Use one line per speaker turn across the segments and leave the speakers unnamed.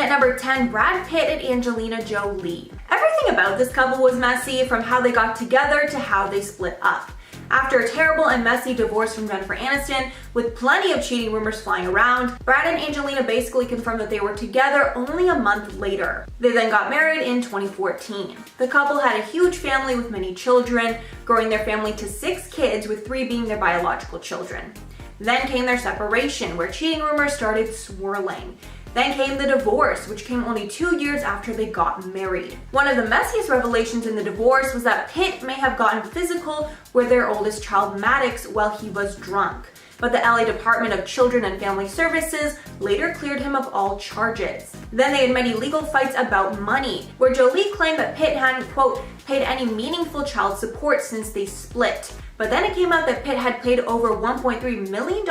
at number 10, Brad Pitt and Angelina Jolie. Everything about this couple was messy, from how they got together to how they split up. After a terrible and messy divorce from Jennifer Aniston, with plenty of cheating rumors flying around, Brad and Angelina basically confirmed that they were together only a month later. They then got married in 2014. The couple had a huge family with many children, growing their family to 6 kids, with 3 being their biological children. Then came their separation, where cheating rumors started swirling. Then came the divorce, which came only 2 years after they got married. One of the messiest revelations in the divorce was that Pitt may have gotten physical with their oldest child, Maddox, while he was drunk. But the LA Department of Children and Family Services later cleared him of all charges. Then they had many legal fights about money, where Jolie claimed that Pitt hadn't, quote, paid any meaningful child support since they split. But then it came out that Pitt had paid over $1.3 million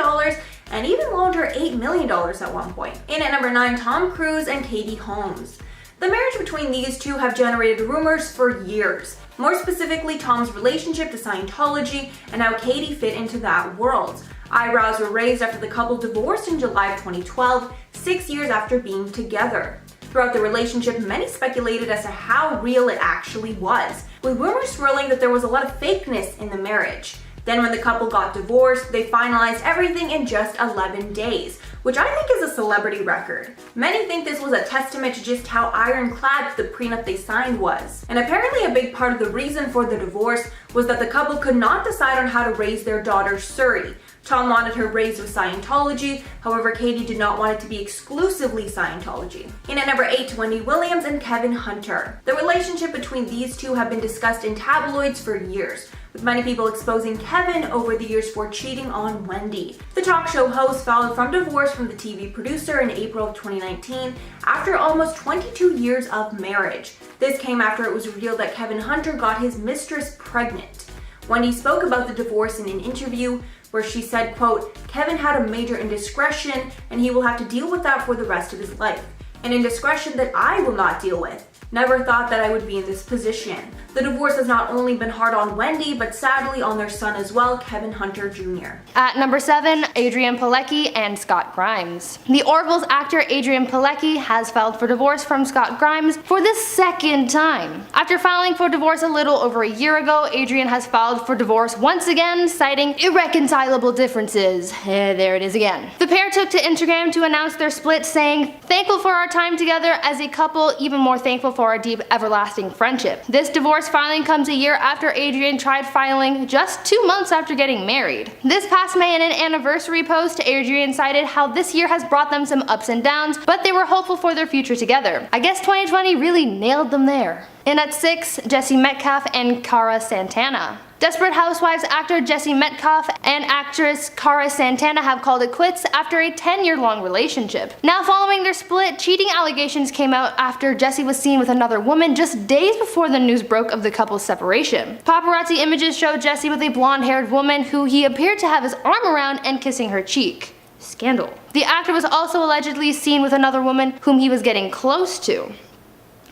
and even loaned her $8 million at one point. In at number 9, Tom Cruise and Katie Holmes. The marriage between these two have generated rumors for years. More specifically, Tom's relationship to Scientology and how Katie fit into that world. Eyebrows were raised after the couple divorced in July of 2012, 6 years after being together. Throughout the relationship, many speculated as to how real it actually was, with rumors swirling that there was a lot of fakeness in the marriage. Then when the couple got divorced, they finalized everything in just 11 days, which I think is a celebrity record. Many think this was a testament to just how ironclad the prenup they signed was. And apparently a big part of the reason for the divorce was that the couple could not decide on how to raise their daughter Suri. Tom wanted her raised with Scientology, however Katie did not want it to be exclusively Scientology. In at number 8, Wendy Williams and Kevin Hunter. The relationship between these two have been discussed in tabloids for years, with many people exposing Kevin over the years for cheating on Wendy. The talk show host filed for divorce from the TV producer in April of 2019 after almost 22 years of marriage. This came after it was revealed that Kevin Hunter got his mistress pregnant. Wendy spoke about the divorce in an interview where she said, quote, Kevin had a major indiscretion and he will have to deal with that for the rest of his life. An indiscretion that I will not deal with. Never thought that I would be in this position. The divorce has not only been hard on Wendy, but sadly on their son as well, Kevin Hunter Jr.
At number 7, Adrienne Palicki and Scott Grimes. The Orville's actor Adrienne Palicki has filed for divorce from Scott Grimes for the 2nd time. After filing for divorce a little over a year ago, Adrienne has filed for divorce once again, citing irreconcilable differences. There it is again. The pair took to Instagram to announce their split, saying, "Thankful for our time together as a couple, even more thankful for our deep, everlasting friendship." This divorce filing comes a year after Adrienne tried filing just 2 months after getting married. This past May, in an anniversary post, Adrienne cited how this year has brought them some ups and downs, but they were hopeful for their future together. I guess 2020 really nailed them there. And at 6, Jesse Metcalfe and Cara Santana. Desperate Housewives actor Jesse Metcalfe and actress Cara Santana have called it quits after a 10-year-long relationship. Now following their split, cheating allegations came out after Jesse was seen with another woman just days before the news broke of the couple's separation. Paparazzi images show Jesse with a blonde-haired woman who he appeared to have his arm around and kissing her cheek. Scandal. The actor was also allegedly seen with another woman whom he was getting close to.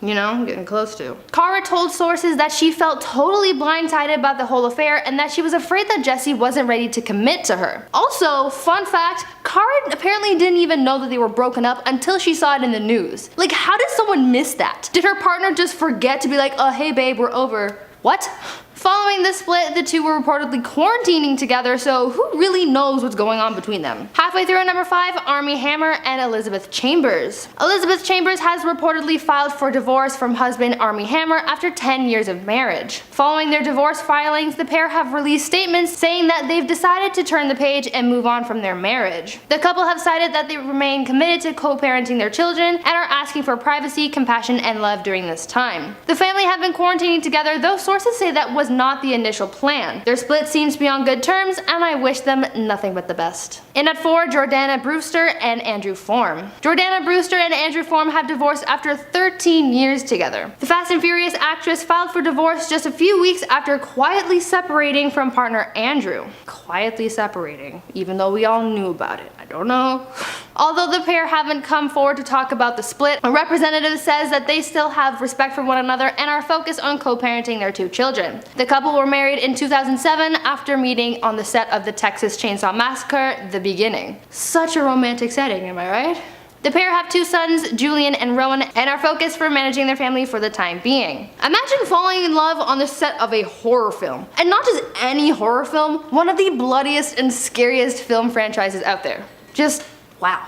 Getting close to. Cara told sources that she felt totally blindsided about the whole affair and that she was afraid that Jesse wasn't ready to commit to her. Also, fun fact, Cara apparently didn't even know that they were broken up until she saw it in the news. Like, how did someone miss that? Did her partner just forget to be like, oh hey babe, we're over? What? Following the split, the two were reportedly quarantining together, so who really knows what's going on between them? Halfway through at number 5, Armie Hammer and Elizabeth Chambers. Elizabeth Chambers has reportedly filed for divorce from husband Armie Hammer after 10 years of marriage. Following their divorce filings, the pair have released statements saying that they've decided to turn the page and move on from their marriage. The couple have cited that they remain committed to co-parenting their children and are asking for privacy, compassion, and love during this time. The family have been quarantining together, though sources say that was not the initial plan. Their split seems to be on good terms, and I wish them nothing but the best. In at 4, Jordana Brewster and Andrew Form. Jordana Brewster and Andrew Form have divorced after 13 years together. The Fast and Furious actress filed for divorce just a few weeks after quietly separating from partner Andrew. Quietly separating, even though we all knew about it. I don't know. Although the pair haven't come forward to talk about the split, a representative says that they still have respect for one another and are focused on co-parenting their 2 children. The couple were married in 2007 after meeting on the set of the Texas Chainsaw Massacre, The Beginning. Such a romantic setting, am I right? The pair have 2 sons, Julian and Rowan, and are focused for managing their family for the time being. Imagine falling in love on the set of a horror film. And not just any horror film, one of the bloodiest and scariest film franchises out there. Just wow.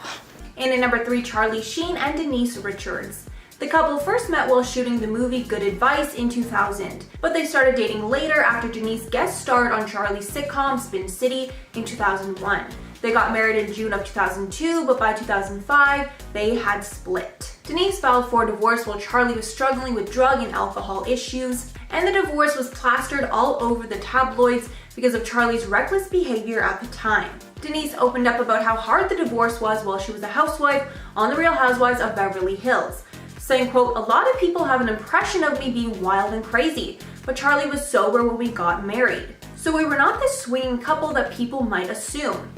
And at number 3, Charlie Sheen and Denise Richards. The couple first met while shooting the movie Good Advice in 2000, but they started dating later after Denise guest starred on Charlie's sitcom Spin City in 2001. They got married in June of 2002, but by 2005, they had split. Denise filed for divorce while Charlie was struggling with drug and alcohol issues, and the divorce was plastered all over the tabloids because of Charlie's reckless behavior at the time. Denise opened up about how hard the divorce was while she was a housewife on The Real Housewives of Beverly Hills, saying, quote, "A lot of people have an impression of me being wild and crazy, but Charlie was sober when we got married. So we were not this swinging couple that people might assume."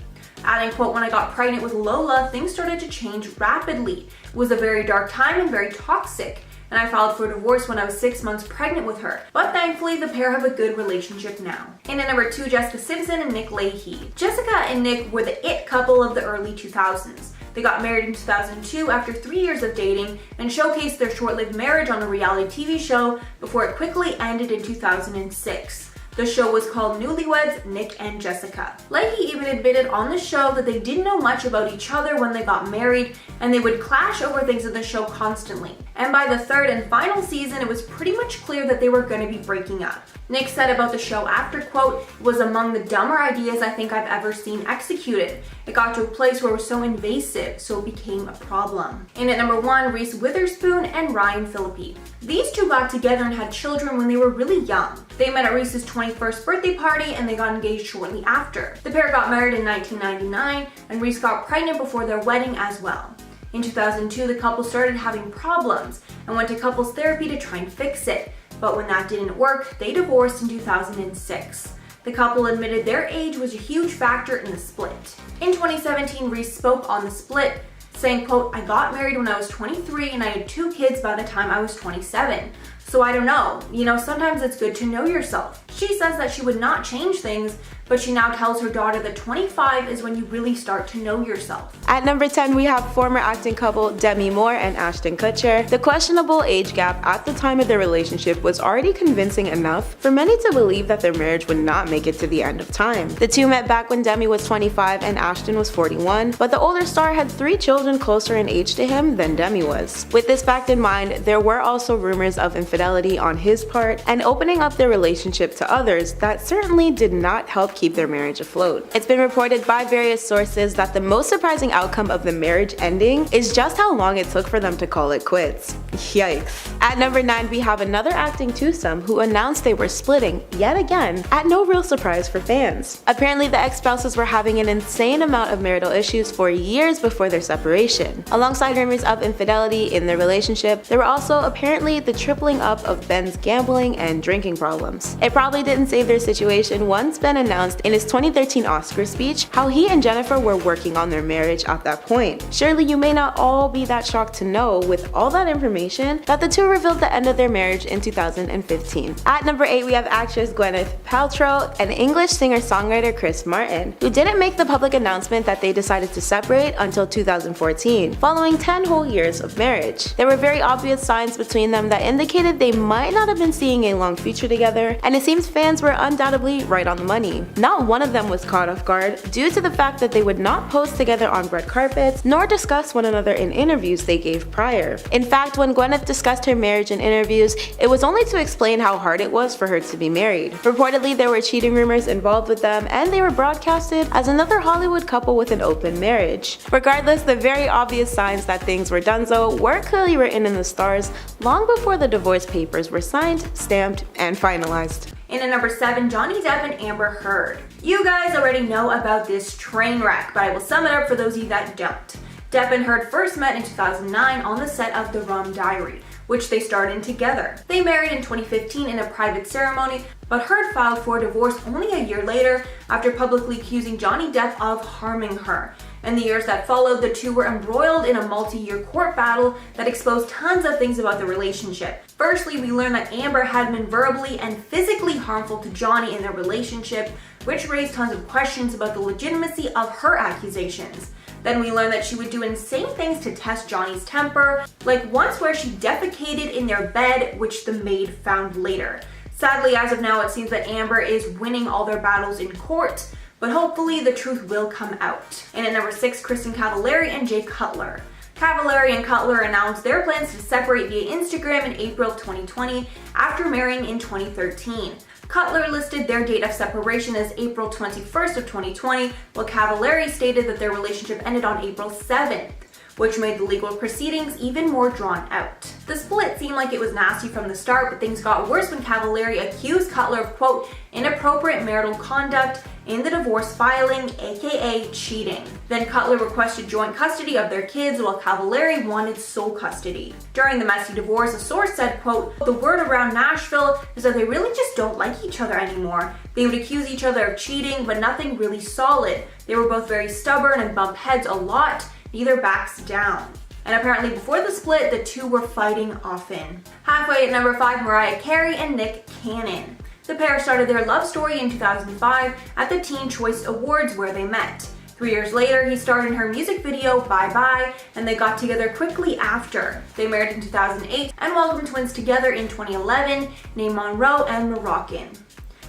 Adding, quote, "When I got pregnant with Lola, things started to change rapidly. It was a very dark time and very toxic, and I filed for divorce when I was 6 months pregnant with her. But thankfully, the pair have a good relationship now." And at number 2, Jessica Simpson and Nick Leahy. Jessica and Nick were the it couple of the early 2000s. They got married in 2002 after 3 years of dating and showcased their short-lived marriage on a reality TV show before it quickly ended in 2006. The show was called Newlyweds, Nick and Jessica. Leahy even admitted on the show that they didn't know much about each other when they got married, and they would clash over things in the show constantly. And by the 3rd and final season, it was pretty much clear that they were going to be breaking up. Nick said about the show after, quote, "It was among the dumber ideas I think I've ever seen executed. It got to a place where it was so invasive, so it became a problem." And at number 1, Reese Witherspoon and Ryan Phillippe. These two got together and had children when they were really young. They met at Reese's 21st birthday party and they got engaged shortly after. The pair got married in 1999 and Reese got pregnant before their wedding as well. In 2002, the couple started having problems and went to couples therapy to try and fix it. But when that didn't work, they divorced in 2006. The couple admitted their age was a huge factor in the split. In 2017, Reese spoke on the split, saying, quote, "I got married when I was 23 and I had 2 kids by the time I was 27. So I don't know, sometimes it's good to know yourself." She says that she would not change things, but she now tells her daughter that 25 is when you really start to know yourself.
At number 10, we have former acting couple Demi Moore and Ashton Kutcher. The questionable age gap at the time of their relationship was already convincing enough for many to believe that their marriage would not make it to the end of time. The two met back when Demi was 25 and Ashton was 41, but the older star had 3 children closer in age to him than Demi was. With this fact in mind, there were also rumors of infidelity on his part and opening up their relationship to others that certainly did not help keep their marriage afloat. It's been reported by various sources that the most surprising outcome of the marriage ending is just how long it took for them to call it quits. Yikes. At number 9, we have another acting twosome who announced they were splitting yet again, at no real surprise for fans. Apparently, the ex-spouses were having an insane amount of marital issues for years before their separation. Alongside rumors of infidelity in their relationship, there were also apparently the tripling up of Ben's gambling and drinking problems. It probably didn't save their situation once Ben announced in his 2013 Oscar speech how he and Jennifer were working on their marriage at that point. Surely you may not all be that shocked to know, with all that information, that the two revealed the end of their marriage in 2015. At number 8, we have actress Gwyneth Paltrow and English singer-songwriter Chris Martin, who didn't make the public announcement that they decided to separate until 2014, following 10 whole years of marriage. There were very obvious signs between them that indicated they might not have been seeing a long future together, and it seems fans were undoubtedly right on the money. Not one of them was caught off guard due to the fact that they would not pose together on red carpets nor discuss one another in interviews they gave prior. In fact, when Gwyneth discussed her marriage in interviews, it was only to explain how hard it was for her to be married. Reportedly, there were cheating rumors involved with them, and they were broadcasted as another Hollywood couple with an open marriage. Regardless, the very obvious signs that things were donezo were clearly written in the stars long before the divorce papers were signed, stamped, and finalized.
And at number 7, Johnny Depp and Amber Heard. You guys already know about this train wreck, but I will sum it up for those of you that don't. Depp and Heard first met in 2009 on the set of The Rum Diary, which they starred in together. They married in 2015 in a private ceremony, but Heard filed for divorce only a year later after publicly accusing Johnny Depp of harming her. In the years that followed, the two were embroiled in a multi-year court battle that exposed tons of things about the relationship. Firstly, we learned that Amber had been verbally and physically harmful to Johnny in their relationship, which raised tons of questions about the legitimacy of her accusations. Then we learned that she would do insane things to test Johnny's temper, like once where she defecated in their bed, which the maid found later. Sadly, as of now, it seems that Amber is winning all their battles in court, but hopefully the truth will come out. And at number 6, Kristen Cavallari and Jay Cutler. Cavallari and Cutler announced their plans to separate via Instagram in April 2020 after marrying in 2013. Cutler listed their date of separation as April 21st of 2020, while Cavallari stated that their relationship ended on April 7th, which made the legal proceedings even more drawn out. The split seemed like it was nasty from the start, but things got worse when Cavallari accused Cutler of, quote, inappropriate marital conduct in the divorce filing, aka cheating. Then Cutler requested joint custody of their kids, while Cavallari wanted sole custody. During the messy divorce, a source said, quote, the word around Nashville is that they really just don't like each other anymore. They would accuse each other of cheating, but nothing really solid. They were both very stubborn and bump heads a lot. Neither backs down. And apparently before the split, the two were fighting often. Halfway at number 5, Mariah Carey and Nick Cannon. The pair started their love story in 2005 at the Teen Choice Awards where they met. 3 years later, he starred in her music video, Bye Bye, and they got together quickly after. They married in 2008 and welcomed twins together in 2011, named Monroe and Moroccan.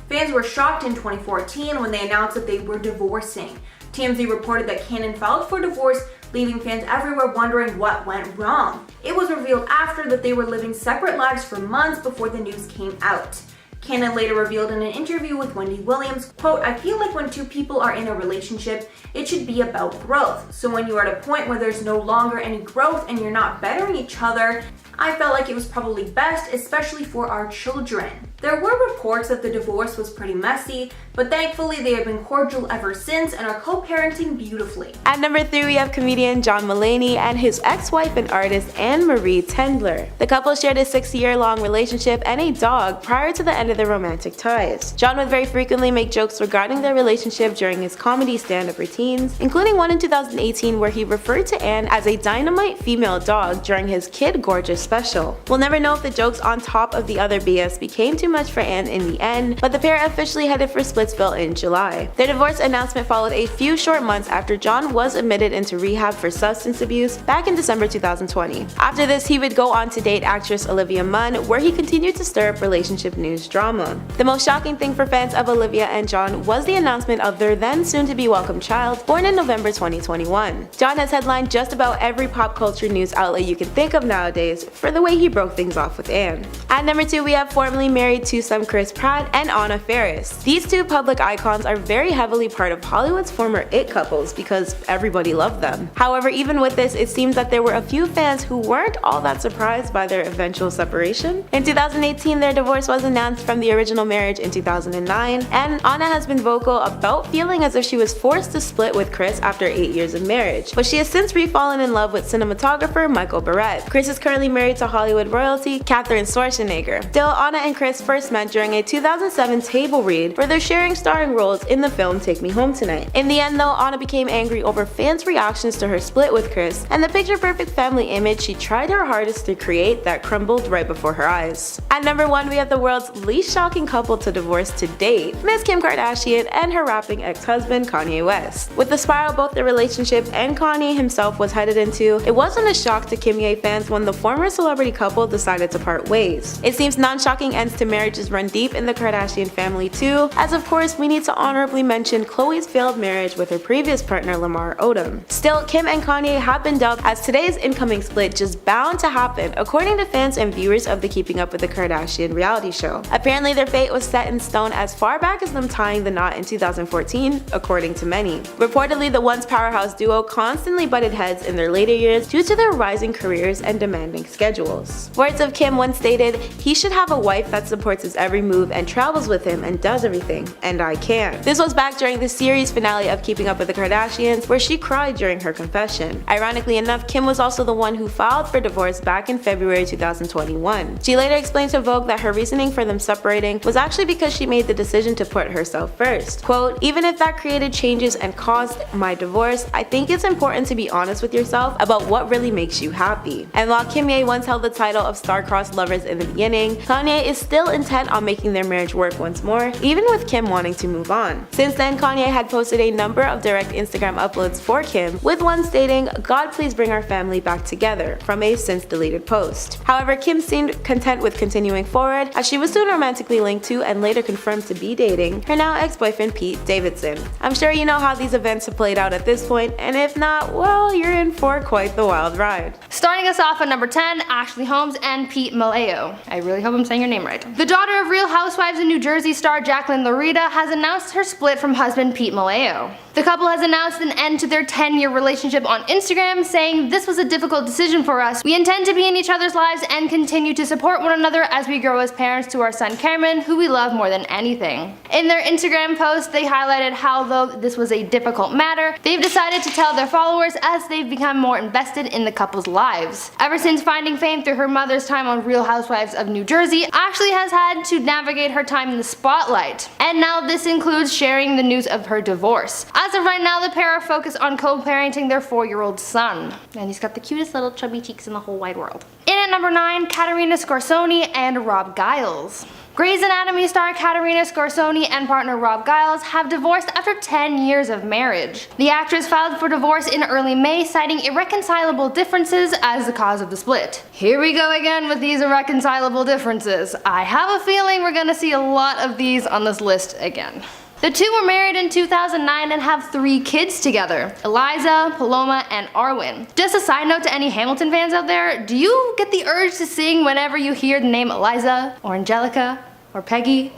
Fans were shocked in 2014 when they announced that they were divorcing. TMZ reported that Cannon filed for divorce, leaving fans everywhere wondering what went wrong. It was revealed after that they were living separate lives for months before the news came out. Cannon later revealed in an interview with Wendy Williams, quote, I feel like when two people are in a relationship, it should be about growth. So when you are at a point where there's no longer any growth and you're not bettering each other, I felt like it was probably best, especially for our children. There were reports that the divorce was pretty messy, but thankfully they have been cordial ever since and are co-parenting beautifully.
At number 3, we have comedian John Mulaney and his ex-wife and artist Anne-Marie Tendler. The couple shared a 6-year-long relationship and a dog prior to the end of their romantic ties. John would very frequently make jokes regarding their relationship during his comedy stand-up routines, including one in 2018 where he referred to Anne as a dynamite female dog during his Kid Gorgeous special. We'll never know if the jokes on top of the other BS became too much for Anne in the end, but the pair officially headed for Splitsville in July. Their divorce announcement followed a few short months after John was admitted into rehab for substance abuse back in December 2020. After this, he would go on to date actress Olivia Munn, where he continued to stir up relationship news drama. The most shocking thing for fans of Olivia and John was the announcement of their then soon-to-be welcome child, born in November 2021. John has headlined just about every pop culture news outlet you can think of nowadays for the way he broke things off with Anne. At number 2, we have formerly married twosome Chris Pratt and Anna Faris. These two public icons are very heavily part of Hollywood's former it couples because everybody loved them. However, even with this, it seems that there were a few fans who weren't all that surprised by their eventual separation. In 2018, their divorce was announced from the original marriage in 2009, and Anna has been vocal about feeling as if she was forced to split with Chris after 8 years of marriage, but she has since refallen in love with cinematographer Michael Barrett. Chris is currently married to Hollywood royalty Catherine Schwarzenegger. Still, Anna and Chris first met during a 2007 table read where they're sharing starring roles in the film Take Me Home Tonight. In the end though, Anna became angry over fans' reactions to her split with Chris and the picture-perfect family image she tried her hardest to create that crumbled right before her eyes. At number 1, we have the world's least shocking couple to divorce to date, Miss Kim Kardashian and her rapping ex-husband Kanye West. With the spiral both their relationship and Kanye himself was headed into, it wasn't a shock to Kimye fans when the former celebrity couple decided to part ways. It seems non-shocking ends to marriages run deep in the Kardashian family too, as of course we need to honorably mention Khloe's failed marriage with her previous partner Lamar Odom. Still, Kim and Kanye have been dubbed as today's incoming split just bound to happen, according to fans and viewers of the Keeping Up with the Kardashian reality show. Apparently their fate was set in stone as far back as them tying the knot in 2014, according to many. Reportedly, the once powerhouse duo constantly butted heads in their later years due to their rising careers and demanding schedules. Words of Kim once stated, "He should have a wife that supports his every move and travels with him and does everything, and I can't." This was back during the series finale of Keeping Up with the Kardashians, where she cried during her confession. Ironically enough, Kim was also the one who filed for divorce back in February 2021. She later explained to Vogue that her reasoning for them separating was actually because she made the decision to put herself first. Quote, "Even if that created changes and caused my divorce, I think it's important to be honest with yourself about what really makes you happy." And while Kimye once held the title of star-crossed lovers in the beginning, Kanye is still intent on making their marriage work once more, even with Kim wanting to move on. Since then, Kanye had posted a number of direct Instagram uploads for Kim, with one stating, "God please bring our family back together," from a since deleted post. However, Kim seemed content with continuing forward, as she was soon romantically linked to and later confirmed to be dating her now ex-boyfriend Pete Davidson. I'm sure you know how these events have played out at this point, and if not, well, you're in for quite the wild ride.
Starting us off at number 10, Ashley Holmes and Pete Maleo. I really hope I'm saying your name right. The daughter of Real Housewives and New Jersey star Jacqueline Loretta has announced her split from husband Pete Maleo. The couple has announced an end to their 10-year relationship on Instagram, saying, "This was a difficult decision for us. We intend to be in each other's lives and continue to support one another as we grow as parents to our son Cameron, who we love more than anything." In their Instagram post, they highlighted how, though this was a difficult matter, they've decided to tell their followers as they've become more invested in the couple's lives. Ever since finding fame through her mother's time on Real Housewives of New Jersey, Ashley has had to navigate her time in the spotlight. And now this includes sharing the news of her divorce. As of right now, the pair are focused on co-parenting their 4-year-old son. And he's got the cutest little chubby cheeks in the whole wide world. In at number 9, Katerina Scorsoni and Rob Giles. Grey's Anatomy star Katerina Scorsoni and partner Rob Giles have divorced after 10 years of marriage. The actress filed for divorce in early May, citing irreconcilable differences as the cause of the split. Here we go again with these irreconcilable differences. I have a feeling we're gonna see a lot of these on this list again. The two were married in 2009 and have 3 kids together, Eliza, Paloma, and Arwen. Just a side note to any Hamilton fans out there, do you get the urge to sing whenever you hear the name Eliza, or Angelica, or Peggy?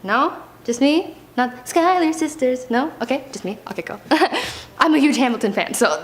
No? Just me? Not Skylar sisters? No? Okay, just me. Okay, go. I'm a huge Hamilton fan, so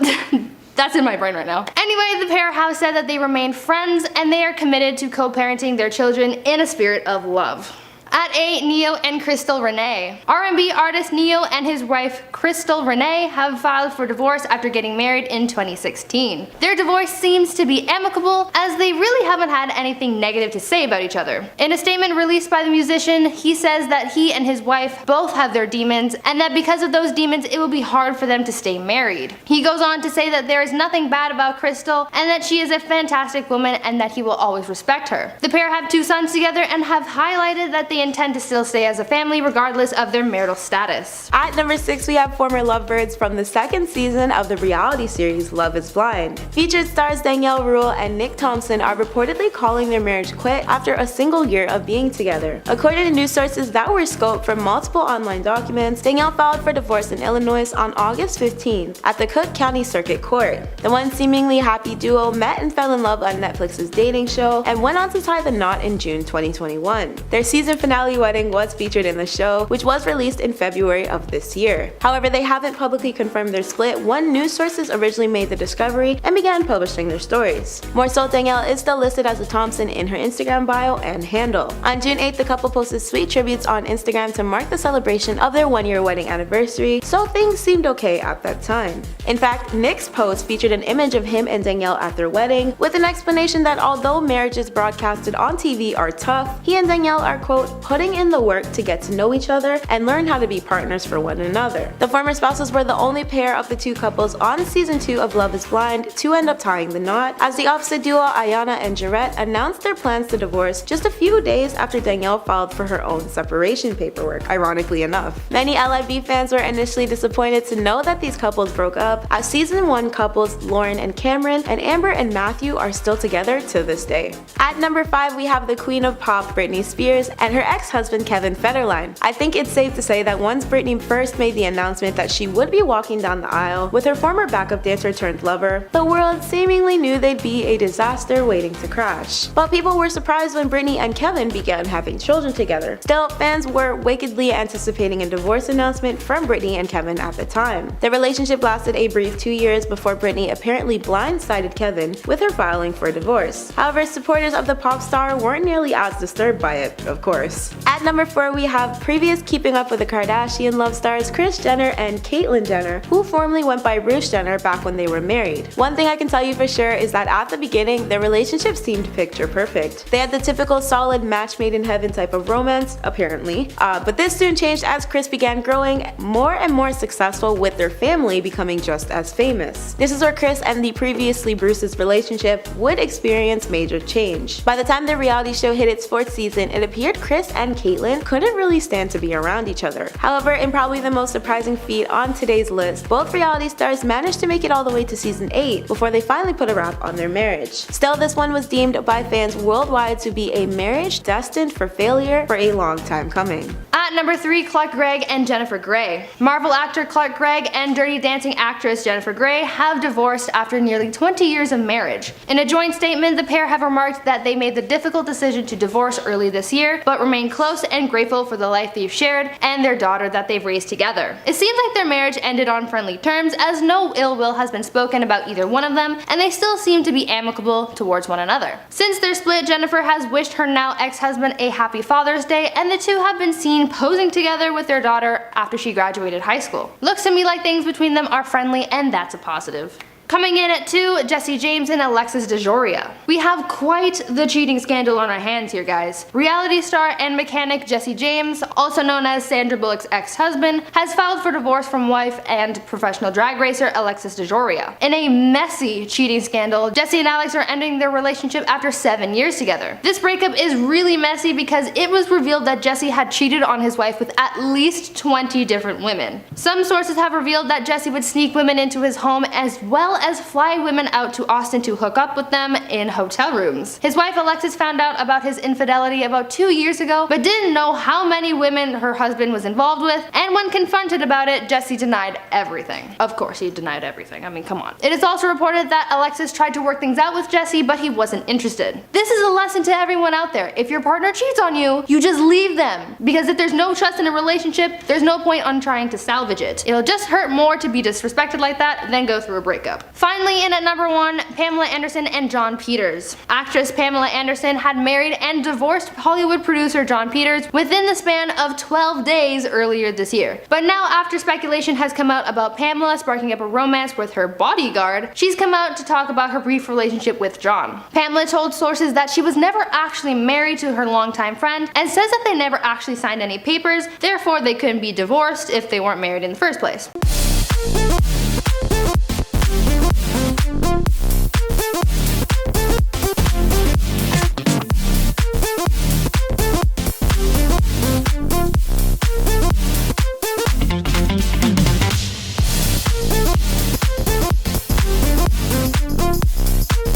that's in my brain right now. Anyway, the pair have said that they remain friends and they are committed to co-parenting their children in a spirit of love. At 8, Neo and Crystal Renee. R&B artist Neo and his wife Crystal Renee have filed for divorce after getting married in 2016. Their divorce seems to be amicable, as they really haven't had anything negative to say about each other. In a statement released by the musician, he says that he and his wife both have their demons, and that because of those demons it will be hard for them to stay married. He goes on to say that there is nothing bad about Crystal, and that she is a fantastic woman and that he will always respect her. The pair have 2 sons together and have highlighted that they intend to still stay as a family regardless of their marital status.
At number 6, we have former lovebirds from the 2nd season of the reality series Love is Blind. Featured stars Danielle Rule and Nick Thompson are reportedly calling their marriage quit after a single year of being together. According to news sources that were scoped from multiple online documents, Danielle filed for divorce in Illinois on August 15th at the Cook County Circuit Court. The once seemingly happy duo met and fell in love on Netflix's dating show and went on to tie the knot in June 2021. Their season finale wedding was featured in the show, which was released in February of this year. However, they haven't publicly confirmed their split when news sources originally made the discovery and began publishing their stories. More so, Danielle is still listed as a Thompson in her Instagram bio and handle. On June 8th, the couple posted sweet tributes on Instagram to mark the celebration of their 1-year wedding anniversary, so things seemed okay at that time. In fact, Nick's post featured an image of him and Danielle at their wedding, with an explanation that although marriages broadcasted on TV are tough, he and Danielle are, quote, putting in the work to get to know each other and learn how to be partners for one another. The former spouses were the only pair of the 2 couples on season 2 of Love is Blind to end up tying the knot, as the opposite duo Ayana and Jarrett announced their plans to divorce just a few days after Danielle filed for her own separation paperwork, ironically enough. Many LIB fans were initially disappointed to know that these couples broke up, as season 1 couples Lauren and Cameron and Amber and Matthew are still together to this day. At number 5, we have the queen of pop Britney Spears and her ex-husband Kevin Federline. I think it's safe to say that once Britney first made the announcement that she would be walking down the aisle with her former backup dancer turned lover, the world seemingly knew they'd be a disaster waiting to crash. But people were surprised when Britney and Kevin began having children together. Still, fans were wickedly anticipating a divorce announcement from Britney and Kevin at the time. The relationship lasted a brief 2 years before Britney apparently blindsided Kevin with her filing for divorce. However, supporters of the pop star weren't nearly as disturbed by it, of course. divorce. At number 4, we have previous Keeping Up with the Kardashian love stars Kris Jenner and Caitlyn Jenner, who formerly went by Bruce Jenner back when they were married. One thing I can tell you for sure is that at the beginning, their relationship seemed picture perfect. They had the typical solid match made in heaven type of romance, apparently, but this soon changed as Kris began growing more and more successful with their family becoming just as famous. This is where Kris and the previously Bruce's relationship would experience major change. By the time the reality show hit its 4th season, it appeared Kris and Caitlyn couldn't really stand to be around each other. However, in probably the most surprising feat on today's list, both reality stars managed to make it all the way to season 8 before they finally put a wrap on their marriage. Still, this one was deemed by fans worldwide to be a marriage destined for failure for a long time coming.
At number 3, Clark Gregg and Jennifer Grey. Marvel actor Clark Gregg and Dirty Dancing actress Jennifer Grey have divorced after nearly 20 years of marriage. In a joint statement, the pair have remarked that they made the difficult decision to divorce early this year, but remain close and grateful for the life they've shared and their daughter that they've raised together. It seems like their marriage ended on friendly terms, as no ill will has been spoken about either one of them, and they still seem to be amicable towards one another. Since their split, Jennifer has wished her now ex-husband a happy Father's Day, and the two have been seen posing together with their daughter after she graduated high school. Looks to me like things between them are friendly, and that's a positive. Coming in at 2, Jesse James and Alexis DeJoria. We have quite the cheating scandal on our hands here, guys. Reality star and mechanic Jesse James, also known as Sandra Bullock's ex-husband, has filed for divorce from wife and professional drag racer Alexis DeJoria. In a messy cheating scandal, Jesse and Alex are ending their relationship after 7 years together. This breakup is really messy because it was revealed that Jesse had cheated on his wife with at least 20 different women. Some sources have revealed that Jesse would sneak women into his home as well as fly women out to Austin to hook up with them in hotel rooms. His wife Alexis found out about his infidelity about 2 years ago, but didn't know how many women her husband was involved with, and when confronted about it, Jesse denied everything. Of course, he denied everything. I mean, come on. It is also reported that Alexis tried to work things out with Jesse, but he wasn't interested. This is a lesson to everyone out there. If your partner cheats on you, you just leave them. Because if there's no trust in a relationship, there's no point on trying to salvage it. It'll just hurt more to be disrespected like that than go through a breakup. Finally, in at number 1, Pamela Anderson and John Peters. Actress Pamela Anderson had married and divorced Hollywood producer John Peters within the span of 12 days earlier this year. But now, after speculation has come out about Pamela sparking up a romance with her bodyguard, she's come out to talk about her brief relationship with John. Pamela told sources that she was never actually married to her longtime friend, and says that they never actually signed any papers, therefore they couldn't be divorced if they weren't married in the first place.